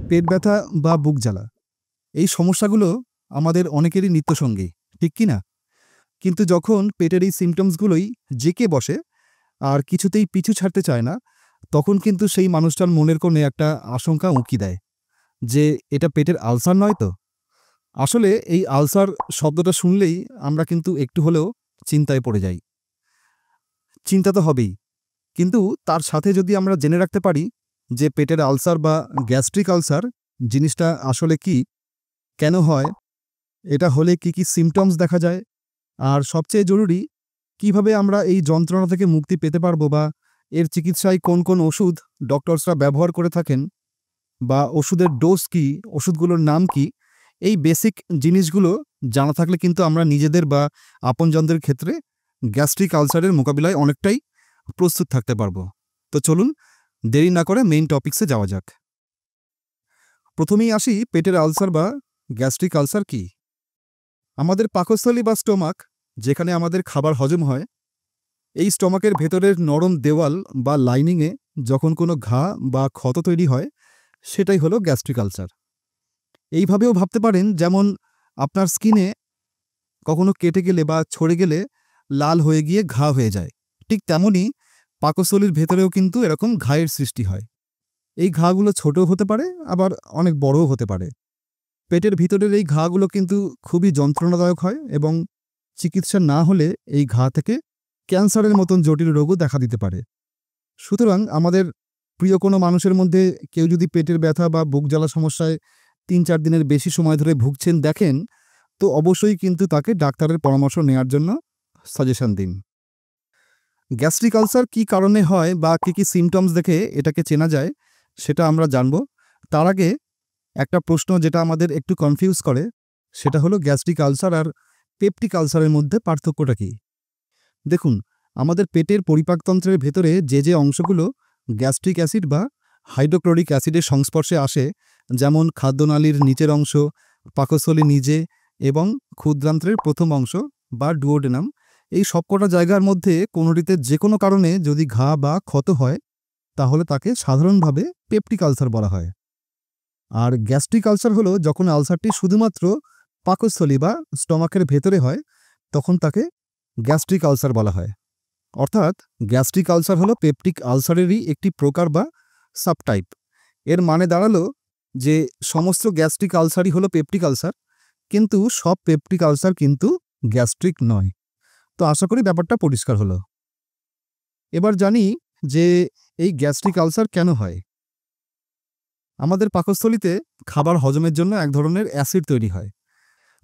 পেট ব্যথা বা বুক জ্বালা এই সমস্যাগুলো আমাদের অনেকেরই নিত্যসঙ্গী, ঠিক কি না? কিন্তু যখন পেটের এই সিম্পটমসগুলোই জেঁকে বসে আর কিছুতেই পিছু ছাড়তে চায় না, তখন কিন্তু সেই মানুষটার মনের কোণে একটা আশঙ্কা উঁকি দেয় যে এটা পেটের আলসার নয় তো? আসলে এই আলসার শব্দটা শুনলেই আমরা কিন্তু একটু হলেও চিন্তায় পড়ে যাই। চিন্তা তো হবেই, কিন্তু তার সাথে যদি আমরা জেনে রাখতে পারি যে পেটের আলসার বা গ্যাস্ট্রিক আলসার জিনিসটা আসলে কি, কেন হয়, এটা হলে কি, কি সিম্পটমস দেখা যায়, আর সবচেয়ে জরুরি কিভাবে আমরা এই যন্ত্রণা থেকে মুক্তি পেতে পারবো বা এর চিকিৎসায় কোন, কোন ওষুধ ডক্টরসরা ব্যবহার করে থাকেন বা ওষুধের ডোজ কি, ওষুধগুলোর নাম কি, এই বেসিক জিনিসগুলো জানা থাকলে কিন্তু আমরা নিজেদের বা আপনজনদের ক্ষেত্রে গ্যাস্ট্রিক আলসারের মোকাবিলায় অনেকটাই প্রস্তুত থাকতে পারবো। তো চলুন দেরি না করে মেইন টপিকসে যাওয়া যাক। প্রথমেই আসি পেটের আলসার বা গ্যাস্ট্রিক আলসার কি। আমাদের পাকস্থলী বা স্টোমাক, যেখানে আমাদের খাবার হজম হয়, এই স্টোমাকের ভেতরের নরম দেওয়াল বা লাইনিংয়ে যখন কোনো ঘা বা ক্ষত তৈরি হয়, সেটাই হলো গ্যাস্ট্রিক আলসার। এইভাবেও ভাবতে পারেন, যেমন আপনার স্কিনে কখনো কেটে গেলে বা ছড়ে গেলে লাল হয়ে গিয়ে ঘা হয়ে যায়, ঠিক তেমনই পাকস্থলীর ভেতরেও কিন্তু এরকম ঘায়ের সৃষ্টি হয়। এই ঘাগুলো ছোটও হতে পারে, আবার অনেক বড়ও হতে পারে। পেটের ভিতরের এই ঘাগুলো কিন্তু খুবই যন্ত্রণাদায়ক হয় এবং চিকিৎসা না হলে এই ঘা থেকে ক্যান্সারের মতন জটিল রোগও দেখা দিতে পারে। সুতরাং আমাদের প্রিয় কোনো মানুষের মধ্যে কেউ যদি পেটের ব্যথা বা বুক জ্বালা সমস্যায় ৩-৪ দিনের বেশি সময় ধরে ভুগছেন দেখেন, তো অবশ্যই কিন্তু তাকে ডাক্তারের পরামর্শ নেওয়ার জন্য সাজেশন দিন। গ্যাস্ট্রিক আলসার কী কারণে হয় বা কী, কী সিমটমস দেখে এটাকে চেনা যায়, সেটা আমরা জানব। তার আগে একটা প্রশ্ন যেটা আমাদের একটু কনফিউজ করে, সেটা হলো গ্যাস্ট্রিক আলসার আর পেপটিক আলসারের মধ্যে পার্থক্যটা কী? দেখুন, আমাদের পেটের পরিপাকতন্ত্রের ভেতরে যে, যে অংশগুলো গ্যাস্ট্রিক অ্যাসিড বা হাইড্রোক্লোরিক অ্যাসিডের সংস্পর্শে আসে, যেমন খাদ্যনালীর নিচের অংশ, পাকস্থলী নিজে এবং ক্ষুদ্রান্ত্রের প্রথম অংশ বা ডুওডেনাম, এই সবকটা জায়গার মধ্যে কোনোটিতে যে কোনো কারণে যদি ঘা বা ক্ষত হয়, তাহলে তাকে সাধারণভাবে পেপটিক আলসার বলা হয়। আর গ্যাস্ট্রিক আলসার হলো যখন আলসারটি শুধুমাত্র পাকস্থলী বা স্টমাকের ভেতরে হয়, তখন তাকে গ্যাস্ট্রিক আলসার বলা হয়। অর্থাৎ গ্যাস্ট্রিক আলসার হলো পেপটিক আলসারেরই একটি প্রকার বা সাবটাইপ। এর মানে দাঁড়ালো যে সমস্ত গ্যাস্ট্রিক আলসারই হলো পেপটিক আলসার, কিন্তু সব পেপটিক আলসার কিন্তু গ্যাস্ট্রিক নয়। তো আশা করি ব্যাপারটা পরিষ্কার হলো। এবার জানি যে এই গ্যাস্ট্রিক আলসার কেন হয়। আমাদের পাকস্থলীতে খাবার হজমের জন্য এক ধরনের অ্যাসিড তৈরি হয়।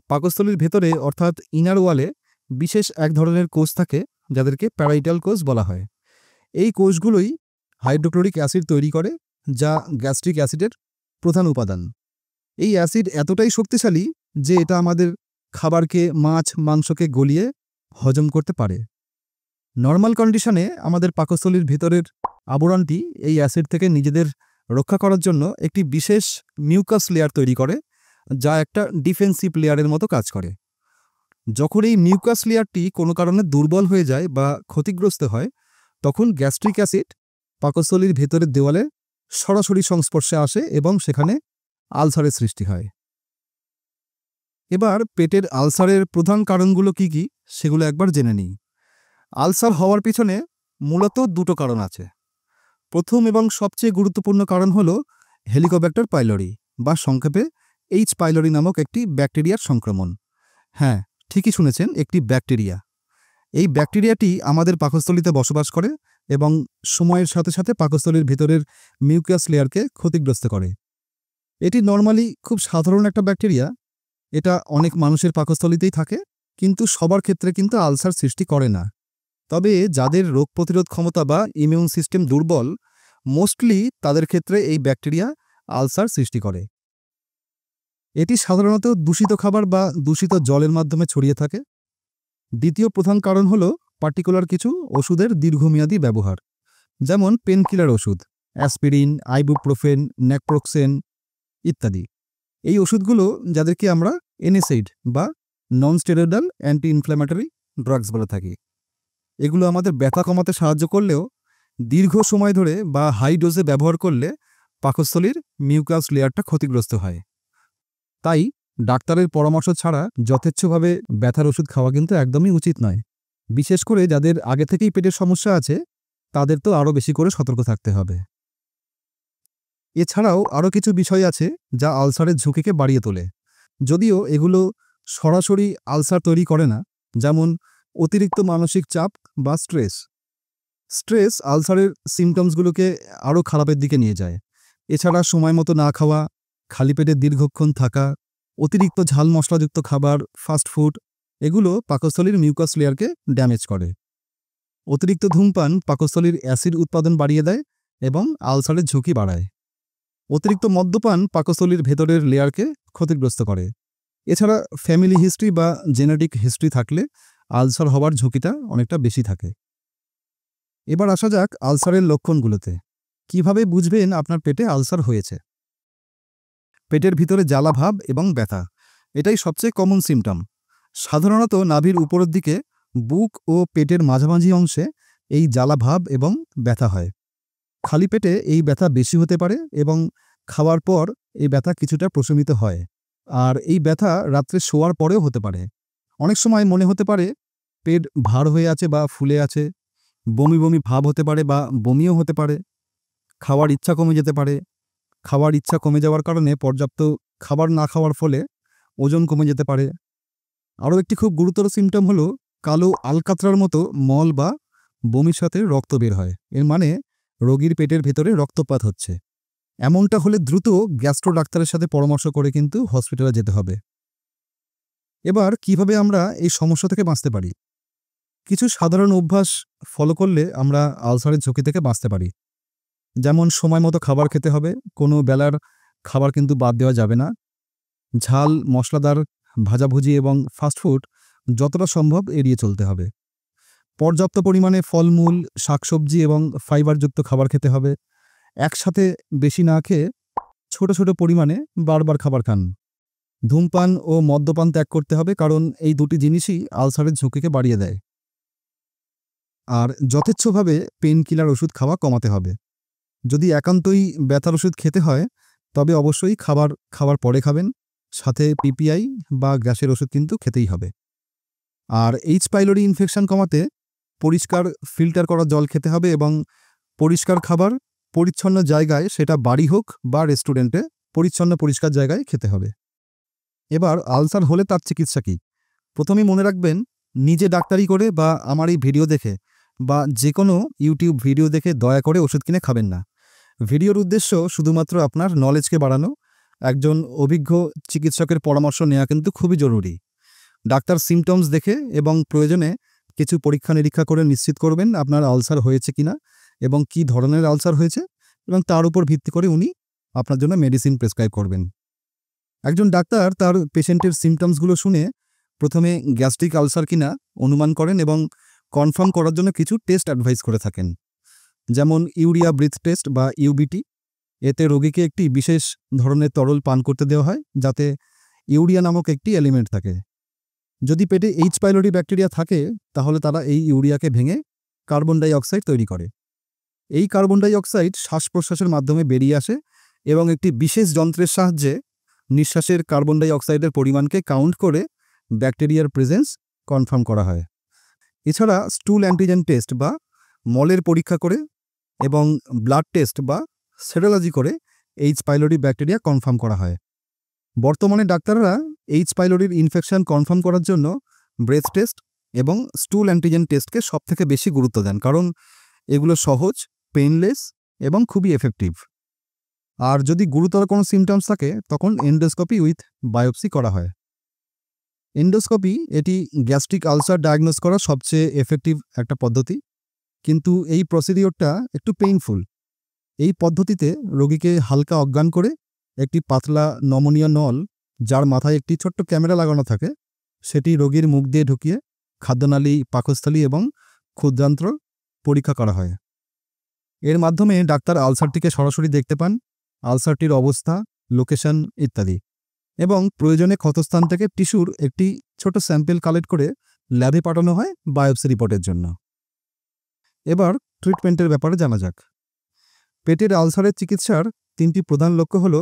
পাকস্থলীর ভেতরে অর্থাৎ ইনার ওয়ালে বিশেষ এক ধরনের কোষ থাকে, যাদেরকে প্যারাইটাল কোষ বলা হয়। এই কোষগুলোই হাইড্রোক্লোরিক অ্যাসিড তৈরি করে, যা গ্যাস্ট্রিক অ্যাসিডের প্রধান উপাদান। এই অ্যাসিড এতটাই শক্তিশালী যে এটা আমাদের খাবারকে, মাছ মাংসকে গলিয়ে হজম করতে পারে। নর্মাল কন্ডিশনে আমাদের পাকস্থলীর ভেতরের আবরণটি এই অ্যাসিড থেকে নিজেদের রক্ষা করার জন্য একটি বিশেষ মিউকাস লেয়ার তৈরি করে, যা একটা ডিফেন্সিভ লেয়ারের মতো কাজ করে। যখন এই মিউকাস লেয়ারটি কোনো কারণে দুর্বল হয়ে যায় বা ক্ষতিগ্রস্ত হয়, তখন গ্যাস্ট্রিক অ্যাসিড পাকস্থলীর ভেতরের দেওয়ালে সরাসরি সংস্পর্শে আসে এবং সেখানে আলসারের সৃষ্টি হয়। এবার পেটের আলসারের প্রধান কারণগুলো কি কি, সেগুলো একবার জেনে নিই। আলসার হওয়ার পিছনে মূলত দুটো কারণ আছে। প্রথম এবং সবচেয়ে গুরুত্বপূর্ণ কারণ হলো হেলিকোব্যাক্টার পাইলোরি বা সংক্ষেপে এইচ পাইলোরি নামক একটি ব্যাকটেরিয়ার সংক্রমণ। হ্যাঁ, ঠিকই শুনেছেন, একটি ব্যাকটেরিয়া। এই ব্যাকটেরিয়াটি আমাদের পাকস্থলীতে বসবাস করে এবং সময়ের সাথে সাথে পাকস্থলীর ভেতরের মিউকাস লেয়ারকে ক্ষতিগ্রস্ত করে। এটি নর্মালি খুব সাধারণ একটা ব্যাকটেরিয়া। এটা অনেক মানুষের পাকস্থলীতেই থাকে, কিন্তু সবার ক্ষেত্রে কিন্তু আলসার সৃষ্টি করে না। তবে যাদের রোগ প্রতিরোধ ক্ষমতা বা ইমিউন সিস্টেম দুর্বল, মোস্টলি তাদের ক্ষেত্রে এই ব্যাকটেরিয়া আলসার সৃষ্টি করে। এটি সাধারণত দূষিত খাবার বা দূষিত জলের মাধ্যমে ছড়িয়ে থাকে। দ্বিতীয় প্রধান কারণ হলো পার্টিকুলার কিছু ওষুধের দীর্ঘমেয়াদী ব্যবহার, যেমন পেনকিলার ওষুধ, অ্যাসপিরিন, আইবুপ্রোফেন, নেপ্রোক্সেন ইত্যাদি। এই ওষুধগুলো, যাদেরকে আমরা এনএসএইড বা non steroidal anti inflammatory drugs বলে থাকি, এগুলো আমাদের ব্যথা কমাতে সাহায্য করলেও দীর্ঘ সময় ধরে বা হাই ডোজে ব্যবহার করলে পাকস্থলীর মিউকাস লেয়ারটা ক্ষতিগ্রস্ত হয়। তাই ডাক্তারের পরামর্শ ছাড়া যথেচ্ছভাবে ব্যথার ওষুধ খাওয়া কিন্তু একদমই উচিত নয়। বিশেষ করে যাদের আগে থেকেই পেটের সমস্যা আছে তাদের তো আরও বেশি করে সতর্ক থাকতে হবে। এছাড়াও আরও কিছু বিষয় আছে যা আলসারের ঝুঁকিকে বাড়িয়ে তোলে, যদিও এগুলো সরাসরি আলসার তৈরি করে না। যেমন অতিরিক্ত মানসিক চাপ বা স্ট্রেস আলসারের সিমটমসগুলোকে আরও খারাপের দিকে নিয়ে যায়। এছাড়া সময় মতো না খাওয়া, খালি পেটে দীর্ঘক্ষণ থাকা, অতিরিক্ত ঝাল মশলাযুক্ত খাবার, ফাস্ট ফুড এগুলো পাকস্থলীর মিউকাস লেয়ারকে ড্যামেজ করে। অতিরিক্ত ধূমপান পাকস্থলীর অ্যাসিড উৎপাদন বাড়িয়ে দেয় এবং আলসারের ঝুঁকি বাড়ায়। অতিরিক্ত মদ্যপান পাকস্থলীর ভেতরের লেয়ারকে ক্ষতিগ্রস্ত করে। এছাড়া ফ্যামিলি হিস্ট্রি বা জেনেটিক হিস্ট্রি থাকলে আলসার হওয়ার ঝুঁকিটা অনেকটা বেশি থাকে। এবার আসা যাক আলসারের লক্ষণগুলোতে। কিভাবে বুঝবেন আপনার পেটে আলসার হয়েছে? পেটের ভিতরে জ্বালা ভাব এবং ব্যথা, এটাই সবচেয়ে কমন সিমটম। সাধারণত নাভির উপরের দিকে, বুক ও পেটের মাঝামাঝি অংশে এই জ্বালা ভাব এবং ব্যথা হয়। খালি পেটে এই ব্যথা বেশি হতে পারে এবং খাওয়ার পর এই ব্যথা কিছুটা প্রশমিত হয়। আর এই ব্যথা রাত্রে শোয়ার পরেও হতে পারে। অনেক সময় মনে হতে পারে পেট ভার হয়ে আছে বা ফুলে আছে। বমি বমি ভাব হতে পারে বা বমিও হতে পারে। খাওয়ার ইচ্ছা কমে যেতে পারে। খাওয়ার ইচ্ছা কমে যাওয়ার কারণে পর্যাপ্ত খাবার না খাওয়ার ফলে ওজন কমে যেতে পারে। আরও একটি খুব গুরুতর সিমটম হলো কালো আলকাতরার মতো মল বা বমির সাথে রক্ত বের হয়। এর মানে রোগীর পেটের ভেতরে রক্তপাত হচ্ছে। এমনটা হলে দ্রুত গ্যাস্ট্রো ডাক্তারের সাথে পরামর্শ করে কিন্তু হসপিটালে যেতে হবে। এবার কিভাবে আমরা এই সমস্যা থেকে বাঁচতে পারি? কিছু সাধারণ অভ্যাস ফলো করলে আমরা আলসারের ঝুঁকি থেকে বাঁচতে পারি। যেমন সময় মতো খাবার খেতে হবে, কোনো বেলার খাবার কিন্তু বাদ দেওয়া যাবে না। ঝাল, মশলাদার, ভাজাভুজি এবং ফাস্টফুড যতটা সম্ভব এড়িয়ে চলতে হবে। পর্যাপ্ত পরিমাণে ফলমূল, শাকসবজি এবং ফাইবারযুক্ত খাবার খেতে হবে। একসাথে বেশি না খেয়ে ছোট ছোট পরিমাণে বারবার খাবার খান। ধূমপান ও মদ্যপান ত্যাগ করতে হবে, কারণ এই দুটি জিনিসই আলসারের ঝুঁকিকে বাড়িয়ে দেয়। আর যথেচ্ছভাবে পেইন কিলার ওষুধ খাওয়া কমাতে হবে। যদি একান্তই ব্যথার ওষুধ খেতে হয় তবে অবশ্যই খাওয়ার পরে খাবেন। সাথে পিপিআই বা গ্যাসের ওষুধ কিন্তু খেতেই হবে। আর এইচ পাইলোরি ইনফেকশন কমাতে পরিষ্কার ফিল্টার করা জল খেতে হবে এবং পরিষ্কার খাবার পরিচ্ছন্ন জায়গায়, সেটা বাড়ি হোক বা রেস্টুরেন্টে, পরিষ্কার জায়গায় খেতে হবে। এবার আলসার হলে তার চিকিৎসা কী? প্রথমেই মনে রাখবেন, নিজে ডাক্তারি করে বা আমার এই ভিডিও দেখে বা যে কোনো ইউটিউব ভিডিও দেখে দয়া করে ওষুধ কিনে খাবেন না। ভিডিওর উদ্দেশ্য শুধুমাত্র আপনার নলেজকে বাড়ানো। একজন অভিজ্ঞ চিকিৎসকের পরামর্শ নেওয়া কিন্তু খুবই জরুরি। ডাক্তার সিমটমস দেখে এবং প্রয়োজনে কিছু পরীক্ষা নিরীক্ষা করে নিশ্চিত করবেন আপনার আলসার হয়েছে কিনা এবং কী ধরনের আলসার হয়েছে, এবং তার উপর ভিত্তি করে উনি আপনার জন্য মেডিসিন প্রেসক্রাইব করবেন। একজন ডাক্তার তার পেশেন্টের সিমটমসগুলো শুনে প্রথমে গ্যাস্ট্রিক আলসার কিনা অনুমান করেন এবং কনফার্ম করার জন্য কিছু টেস্ট অ্যাডভাইস করে থাকেন। যেমন ইউরিয়া ব্রিথ টেস্ট বা ইউবিটি। এতে রোগীকে একটি বিশেষ ধরনের তরল পান করতে দেওয়া হয় যাতে ইউরিয়া নামক একটি এলিমেন্ট থাকে। যদি পেটে এইচ পাইলোরি ব্যাকটেরিয়া থাকে তাহলে তারা এই ইউরিয়াকে ভেঙে কার্বন ডাই অক্সাইড তৈরি করে। এই কার্বন ডাই অক্সাইড শ্বাস প্রশ্বাসের মাধ্যমে বেরিয়ে আসে এবং একটি বিশেষ যন্ত্রের সাহায্যে নিঃশ্বাসের কার্বন ডাই অক্সাইডের পরিমাণকে কাউন্ট করে ব্যাকটেরিয়ার প্রেজেন্স কনফার্ম করা হয়। এছাড়া স্টুল অ্যান্টিজেন টেস্ট বা মলের পরীক্ষা করে এবং ব্লাড টেস্ট বা সেরোলজি করে এইচ পাইলোরি ব্যাকটেরিয়া কনফার্ম করা হয়। বর্তমানে ডাক্তাররা এইচ পাইলোরির ইনফেকশন কনফার্ম করার জন্য ব্রেথ টেস্ট এবং স্টুল অ্যান্টিজেন টেস্টকে সবথেকে বেশি গুরুত্ব দেন, কারণ এগুলো সহজ, পেইনলেস এবং খুবই এফেক্টিভ। আর যদি গুরুতর কোনো সিমটমস থাকে তখন এন্ডোস্কোপি উইথ বায়োপসি করা হয়। এন্ডোস্কোপি এটি গ্যাস্ট্রিক আলসার ডায়াগনোস করার সবচেয়ে এফেক্টিভ একটা পদ্ধতি, কিন্তু এই প্রসিডিওরটা একটু পেইনফুল। এই পদ্ধতিতে রোগীকে হালকা অজ্ঞান করে একটি পাতলা নমনীয় নল, যার মাথায় একটি ছোট্ট ক্যামেরা লাগানো থাকে, সেটি রোগীর মুখ দিয়ে ঢুকিয়ে খাদ্যনালী, পাকস্থলী এবং ক্ষুদ্রান্ত্র পরীক্ষা করা হয়। এর মাধ্যমে ডাক্তার আলসারটিকে সরাসরি দেখতে পান, আলসারটির অবস্থা, লোকেশন ইত্যাদি, এবং প্রয়োজনে ক্ষতস্থান থেকে টিস্যুর একটি ছোট স্যাম্পল কালেক্ট করে ল্যাবে পাঠানো হয় বায়োপসি রিপোর্টের জন্য। এবার ট্রিটমেন্টের ব্যাপারে জানা যাক। পেটের আলসারের চিকিৎসার 3টি প্রধান লক্ষ্য হলো,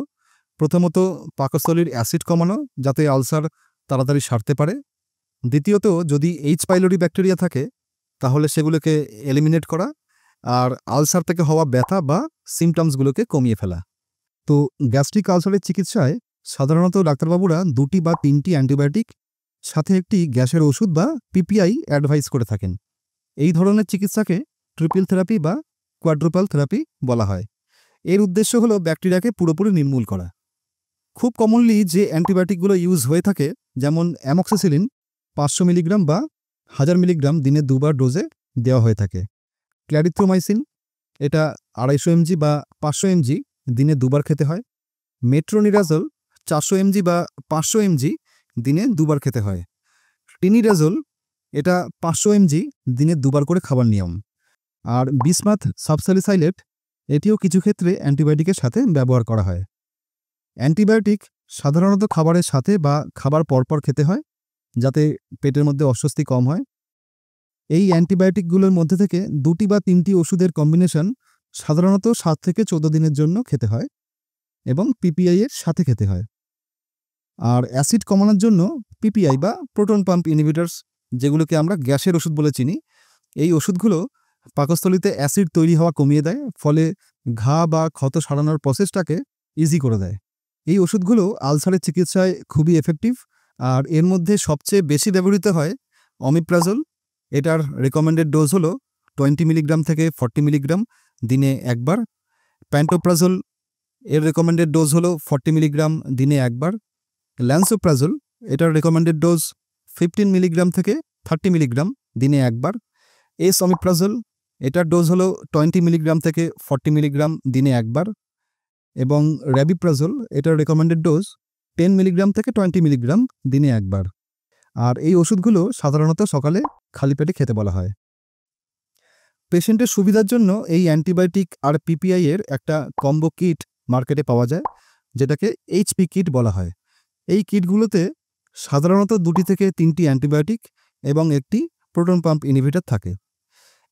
প্রথমত পাকস্থলীর অ্যাসিড কমানো যাতে আলসার তাড়াতাড়ি সারতে পারে। দ্বিতীয়ত যদি এইচ পাইলোরি ব্যাকটেরিয়া থাকে তাহলে সেগুলোকে এলিমিনেট করা, আর আলসার থেকে হওয়া ব্যথা বা সিমটমসগুলোকে কমিয়ে ফেলা। তো গ্যাস্ট্রিক আলসারের চিকিৎসায় সাধারণত ডাক্তারবাবুরা 2টি বা 3টি অ্যান্টিবায়োটিক সাথে একটি গ্যাসের ওষুধ বা পিপিআই অ্যাডভাইস করে থাকেন। এই ধরনের চিকিৎসাকে ট্রিপল থেরাপি বা কোয়াড্রুপাল থেরাপি বলা হয়। এর উদ্দেশ্য হলো ব্যাকটেরিয়াকে পুরোপুরি নির্মূল করা। খুব কমনলি যে অ্যান্টিবায়োটিকগুলো ইউজ হয়ে থাকে, যেমন অ্যামক্সিসিলিন 500 মিলিগ্রাম বা 1000 মিলিগ্রাম দিনে 2বার ডোজে দেওয়া হয়ে থাকে। ক্ল্যারিথ্রোমাইসিন এটা 250 এমজি বা 500 এমজি দিনে 2বার খেতে হয়। মেট্রোনিডাজল 400 এমজি বা 500 এমজি দিনে 2বার খেতে হয়। টিনিডাজল এটা 500 এমজি দিনে 2বার করে খাবার নিয়ম। আর বিসমাথ সাবস্যালিসাইলেট এটিও কিছু ক্ষেত্রে অ্যান্টিবায়োটিকের সাথে ব্যবহার করা হয়। অ্যান্টিবায়োটিক সাধারণত খাবারের সাথে বা খাবার পরপর খেতে হয় যাতে পেটের মধ্যে অস্বস্তি কম হয়। এই অ্যান্টিবায়োটিকগুলোর মধ্যে থেকে 2টি বা 3টি ওষুধের কম্বিনেশন সাধারণত 7 থেকে 14 দিনের জন্য খেতে হয় এবং পিপিআই এর সাথে খেতে হয়। আর অ্যাসিড কমানোর জন্য পিপিআই বা প্রোটন পাম্প ইনহিবিটরস, যেগুলোকে আমরা গ্যাসের ওষুধ বলে চিনি, এই ওষুধগুলো পাকস্থলীতে অ্যাসিড তৈরি হওয়া কমিয়ে দেয়, ফলে ঘা বা ক্ষত সারানোর প্রসেসটাকে ইজি করে দেয়। এই ওষুধগুলো আলসারের চিকিৎসায় খুবই এফেক্টিভ, আর এর মধ্যে সবচেয়ে বেশি ব্যবহৃত হয় অমিপ্রাজল। এটার রেকমেন্ডেড ডোজ হলো 20 মিলিগ্রাম থেকে 40 মিলিগ্রাম দিনে 1বার। প্যান্টোপ্রাজল এর রেকমেন্ডেড ডোজ হলো 40 মিলিগ্রাম দিনে 1বার। ল্যান্সোপ্রাজল এটার রেকমেন্ডেড ডোজ 15 মিলিগ্রাম থেকে 30 মিলিগ্রাম দিনে 1বার। এসঅমিপ্রাজল এটার ডোজ হলো 20 মিলিগ্রাম থেকে 40 মিলিগ্রাম দিনে 1বার। এবং র্যাবিপ্রাজল এটার রেকমেন্ডেড ডোজ 10 মিলিগ্রাম থেকে 20 মিলিগ্রাম দিনে 1বার। আর এই ওষুধগুলো সাধারণত সকালে খালি পেটে খেতে বলা হয়। পেশেন্টের সুবিধার জন্য এই অ্যান্টিবায়োটিক আর পিপিআই এর একটা কম্বো কিট মার্কেটে পাওয়া যায়, যেটাকে এইচপি কিট বলা হয়। এই কিটগুলোতে সাধারণত 2টি থেকে 3টি অ্যান্টিবায়োটিক এবং একটি প্রোটন পাম্প ইনহিবিটর থাকে।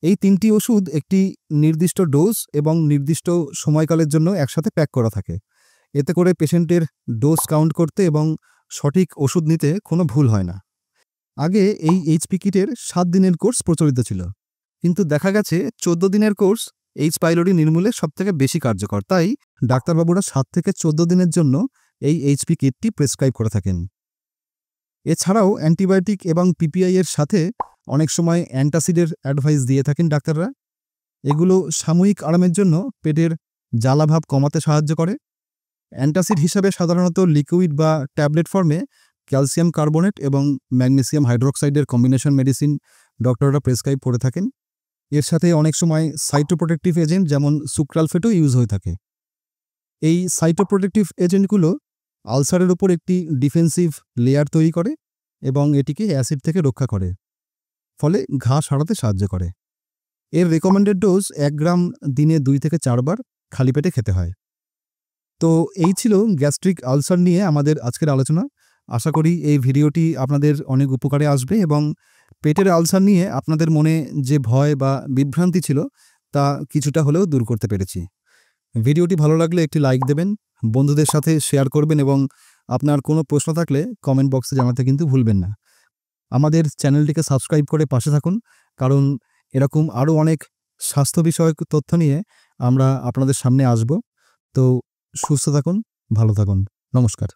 এই 3টি ওষুধ একটি নির্দিষ্ট ডোজ এবং নির্দিষ্ট সময়কালের জন্য একসাথে প্যাক করা থাকে। এতে করে পেশেন্টের ডোজ কাউন্ট করতে এবং সঠিক ওষুধ নিতে কোনো ভুল হয় না। আগে এই এইচপি কিটের 7 দিনের কোর্স প্রচলিত ছিল, কিন্তু দেখা গেছে 14 দিনের কোর্স এইচ পাইলোরি নির্মূলে সবথেকে বেশি কার্যকর। তাই ডাক্তারবাবুরা 7 থেকে 14 দিনের জন্য এই এইচপি কিটটি প্রেসক্রাইব করে থাকেন। এছাড়াও অ্যান্টিবায়োটিক এবং পিপিআই এর সাথে অনেক সময় অ্যান্টাসিডের অ্যাডভাইস দিয়ে থাকেন ডাক্তাররা। এগুলো সাময়িক আরামের জন্য পেটের জ্বালাভাব কমাতে সাহায্য করে। অ্যান্টাসিড হিসাবে সাধারণত লিকুইড বা ট্যাবলেট ফর্মে ক্যালসিয়াম কার্বনেট এবং ম্যাগনেসিয়াম হাইড্রোক্সাইডের কম্বিনেশন মেডিসিন ডক্টররা প্রেসক্রাইব করে থাকেন। এর সাথে অনেক সময় সাইটোপ্রোটেক্টিভ এজেন্ট যেমন সুক্রালফেটও ইউজ হয়ে থাকে। এই সাইটোপ্রোটেক্টিভ এজেন্টগুলো আলসারের উপর একটি ডিফেন্সিভ লেয়ার তৈরি করে এবং এটিকে অ্যাসিড থেকে রক্ষা করে, ফলে ঘা সারাতে সাহায্য করে। এর রেকমেন্ডেড ডোজ 1 গ্রাম দিনে 2 থেকে 4 বার খালি পেটে খেতে হয়। তো এই ছিল গ্যাস্ট্রিক আলসার নিয়ে আমাদের আজকের আলোচনা। আশা করি এই ভিডিওটি আপনাদের অনেক উপকারে আসবে এবং পেটের আলসার নিয়ে আপনাদের মনে যে ভয় বা বিভ্রান্তি ছিল তা কিছুটা হলেও দূর করতে পেরেছি। ভিডিওটি ভালো লাগলে একটি লাইক দেবেন, বন্ধুদের সাথে শেয়ার করবেন এবং আপনার কোনো প্রশ্ন থাকলে কমেন্ট বক্সে জানাতে কিন্তু ভুলবেন না। আমাদের চ্যানেলটিকে সাবস্ক্রাইব করে পাশে থাকুন, কারণ এরকম আরও অনেক স্বাস্থ্য বিষয়ক তথ্য নিয়ে আমরা আপনাদের সামনে আসব। তো সুস্থ থাকুন, ভালো থাকুন। নমস্কার।